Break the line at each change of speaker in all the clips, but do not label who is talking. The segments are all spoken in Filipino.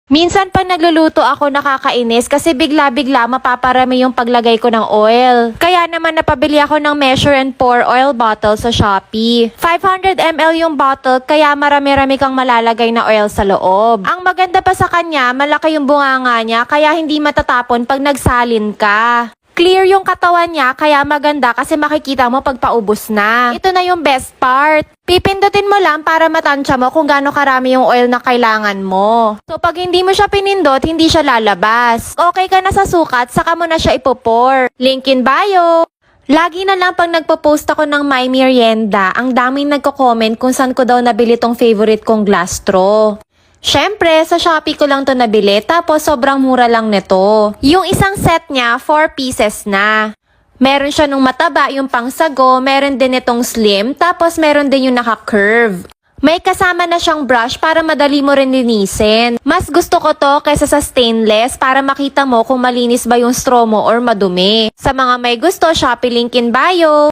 Minsan pag nagluluto ako nakakainis kasi bigla-bigla mapaparami yung paglagay ko ng oil. Kaya naman napabili ako ng measure and pour oil bottle sa Shopee. 500 ml yung bottle kaya marami-rami kang malalagay na oil sa loob. Ang maganda pa sa kanya, malaki yung bunganga niya kaya hindi matatapon pag nagsalin ka. Clear yung katawan niya, kaya maganda kasi makikita mo pag paubos na. Ito na yung best part. Pipindutin mo lang para matansya mo kung gaano karami yung oil na kailangan mo. So pag hindi mo siya pinindot, hindi siya lalabas. Okay ka na sa sukat, saka mo na siya ipopor. Link in bio. Lagi na lang pag nagpo-post ako ng My Merienda, ang daming nagko-comment kung saan ko daw nabili tong favorite kong glass straw. Syempre, sa Shopee ko lang to nabili, tapos sobrang mura lang nito. Yung isang set niya, 4 pieces na. Meron siya nung mataba, yung pangsago, meron din itong slim, tapos meron din yung naka-curve. May kasama na siyang brush para madali mo rin linisin. Mas gusto ko to kaysa sa stainless para makita mo kung malinis ba yung straw mo or madumi. Sa mga may gusto, Shopee link in bio.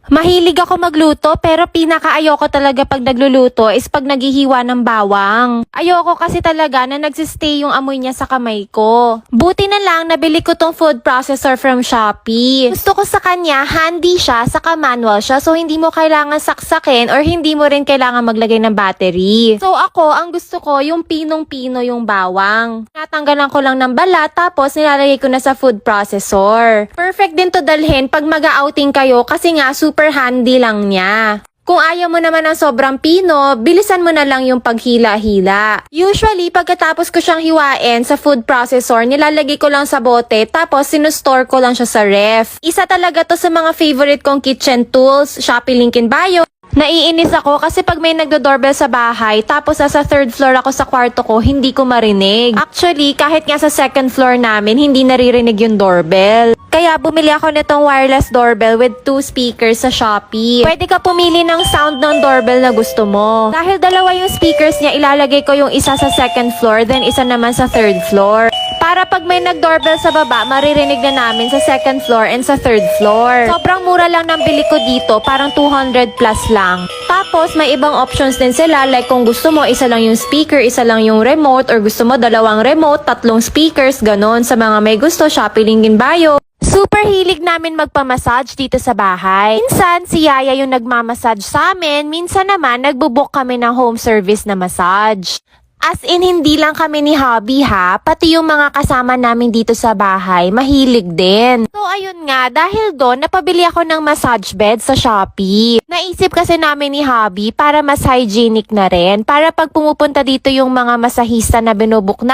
Mahilig ako magluto pero pinakaayoko talaga pag nagluluto is pag naghihiwa ng bawang. Ayoko kasi talaga na nagsistay yung amoy niya sa kamay ko. Buti na lang nabili ko tong food processor from Shopee. Gusto ko sa kanya, handy siya, saka manual siya so hindi mo kailangan saksakin or hindi mo rin kailangan maglagay ng battery. So ako, ang gusto ko yung pinong-pino yung bawang. Natanggalan ko lang ng balat tapos nilalagay ko na sa food processor. Perfect din to dalhin pag mag-outing kayo kasi nga super handy lang niya. Kung ayaw mo naman ng sobrang pino, bilisan mo na lang yung paghila-hila. Usually, pagkatapos ko siyang hiwain sa food processor, nilalagay ko lang sa bote tapos sinustore ko lang siya sa ref. Isa talaga to sa mga favorite kong kitchen tools, Shopee link in bio. Naiinis ako kasi pag may nagdo-doorbell sa bahay tapos sa third floor ako sa kwarto ko, hindi ko marinig. Actually, kahit nga sa second floor namin, hindi naririnig yung doorbell. Kaya bumili ako nitong wireless doorbell with 2 speakers sa Shopee. Pwede ka pumili ng sound ng doorbell na gusto mo. Dahil dalawa yung speakers niya, ilalagay ko yung isa sa second floor, then isa naman sa third floor. Para pag may nag-doorbell sa baba, maririnig na namin sa second floor and sa third floor. Sobrang mura lang ng bili ko dito, parang 200 plus lang. Tapos may ibang options din sila, like kung gusto mo isa lang yung speaker, isa lang yung remote, or gusto mo dalawang remote, 3 speakers, ganon. Sa mga may gusto, Shopee link in bio. Super hilig namin magpamassage dito sa bahay. Minsan, si Yaya yung nagmamassage sa amin. Minsan naman, nagbubook kami ng home service na massage. As in, hindi lang kami ni Hubby ha, pati yung mga kasama namin dito sa bahay, mahilig din. So ayun nga, dahil doon, napabili ako ng massage bed sa Shopee. Naisip kasi namin ni Hubby para mas hygienic na rin, para pag pumupunta dito yung mga masahista na binubuk na